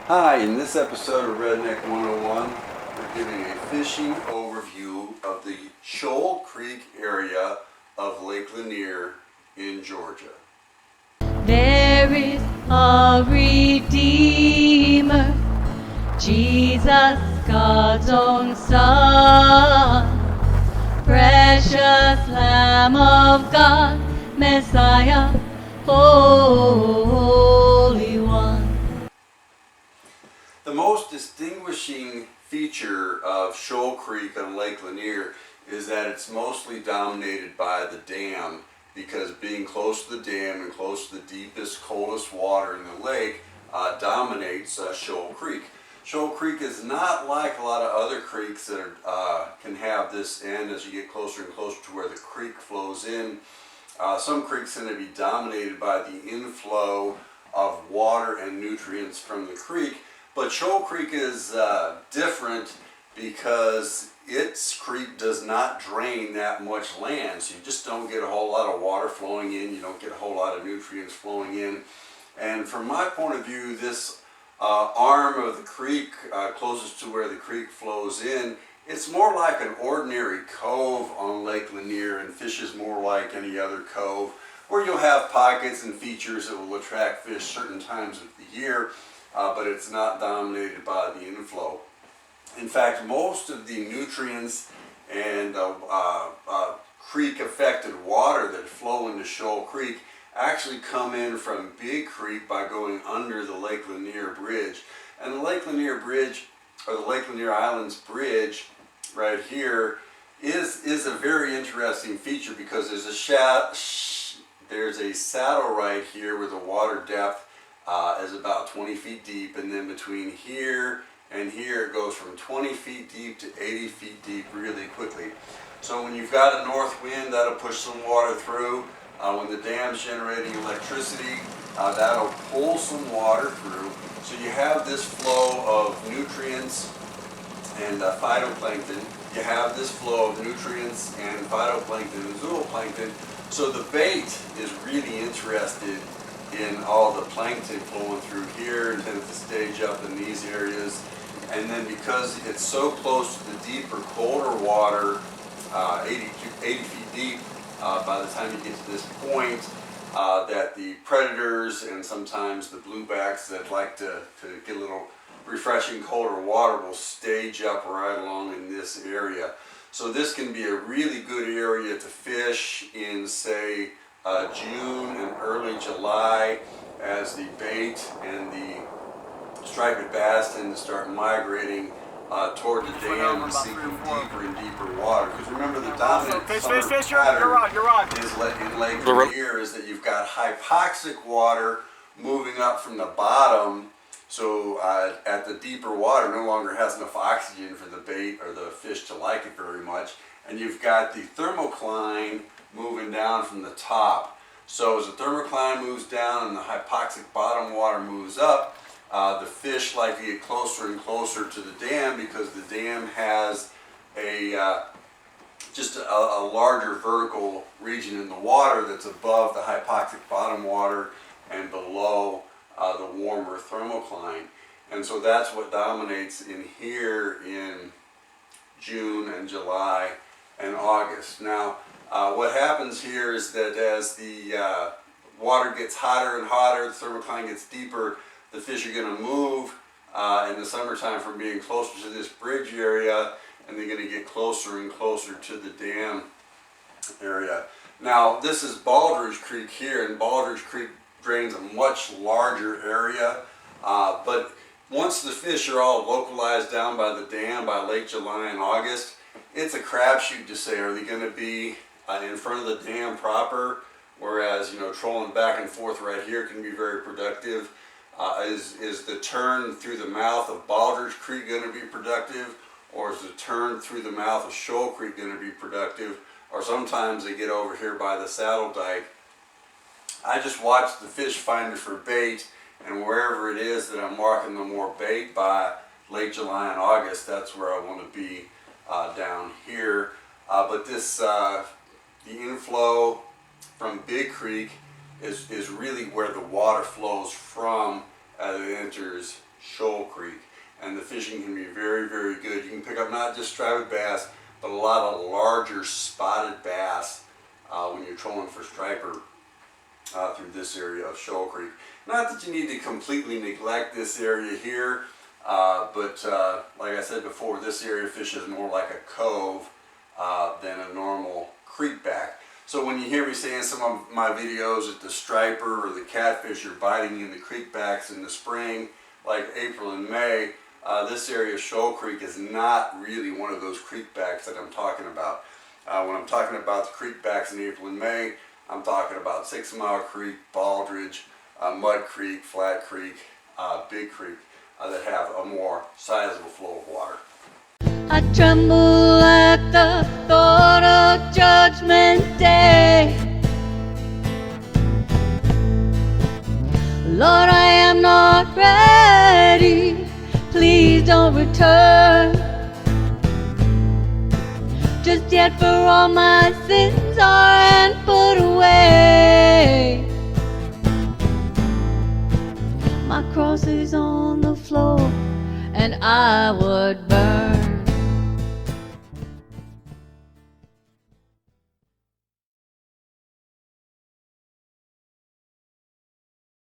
Hi, in this episode of Redneck 101, we're giving a fishing overview of the Shoal Creek area of Lake Lanier in Georgia. There is a Redeemer, Jesus, God's own Son, precious Lamb of God, Messiah, Holy One. The most distinguishing feature of Shoal Creek on Lake Lanier is that it's mostly dominated by the dam, because being close to the dam and close to the deepest, coldest water in the lake dominates Shoal Creek. Shoal Creek is not like a lot of other creeks that can have this end as you get closer and closer to where the creek flows in. Some creeks tend to be dominated by the inflow of water and nutrients from the creek. But Shoal Creek is different because its creek does not drain that much land, so you just don't get a whole lot of water flowing in, you don't get a whole lot of nutrients flowing in. And from my point of view, this arm of the creek closest to where the creek flows in, it's more like an ordinary cove on Lake Lanier and fishes more like any other cove, where you'll have pockets and features that will attract fish certain times of the year. But it's not dominated by the inflow. In fact, most of the nutrients and creek-affected water that flow into Shoal Creek actually come in from Big Creek by going under the Lake Lanier Bridge. And the Lake Lanier Bridge, or the Lake Lanier Islands Bridge, right here, is a very interesting feature because there's a saddle right here where the water depth is about 20 feet deep, and then between here and here it goes from 20 feet deep to 80 feet deep really quickly. So when you've got a north wind, that'll push some water through. When the dam's generating electricity, that'll pull some water through. So you have this flow of nutrients and phytoplankton. You have this flow of nutrients and phytoplankton and zooplankton. So the bait is really interested in all the plankton flowing through here and tends to stage up in these areas. And then because it's so close to the deeper, colder water, 80 feet deep, by the time you get to this point, that the predators and sometimes the bluebacks that like to get a little refreshing colder water will stage up right along in this area. So this can be a really good area to fish in, say, June and early July, as the bait and the striped bass tend to start migrating toward the dam and seeking deeper and deeper water. Because remember, the dominant summer pattern in Lake Lanier is that you've got hypoxic water moving up from the bottom. So at the deeper water no longer has enough oxygen for the bait or the fish to like it very much. And you've got the thermocline moving down from the top. So as the thermocline moves down and the hypoxic bottom water moves up, the fish like to get closer and closer to the dam, because the dam has just a larger vertical region in the water that's above the hypoxic bottom water and below the warmer thermocline. And so that's what dominates in here in June and July and August. Now, what happens here is that as the water gets hotter and hotter, the thermocline gets deeper, the fish are going to move in the summertime from being closer to this bridge area, and they're going to get closer and closer to the dam area. Now, this is Baldridge Creek here, and Baldridge Creek drains a much larger area, but once the fish are all localized down by the dam by late July and August, it's a crapshoot to say, are they going to be in front of the dam proper, whereas, trolling back and forth right here can be very productive. Is the turn through the mouth of Baldridge Creek going to be productive, or is the turn through the mouth of Shoal Creek going to be productive? Or sometimes they get over here by the saddle dike. I just watch the fish finder for bait, and wherever it is that I'm marking the more bait by late July and August, that's where I want to be down here. But this the inflow from Big Creek is really where the water flows from as it enters Shoal Creek. And the fishing can be very, very good. You can pick up not just striped bass, but a lot of larger spotted bass when you're trolling for striper through this area of Shoal Creek. Not that you need to completely neglect this area here, but like I said before, this area fishes more like a cove than a normal creek back. So when you hear me say in some of my videos that the striper or the catfish are biting in the creek backs in the spring, like April and May, this area of Shoal Creek is not really one of those creek backs that I'm talking about. When I'm talking about the creek backs in April and May, I'm talking about 6 Mile Creek, Baldridge, Mud Creek, Flat Creek, Big Creek that have a more sizable flow of water. I tremble at the thought of Judgment Day. Lord, I am not ready. Please don't return just yet, for all my sins are put away. My cross is on the floor, and I would burn.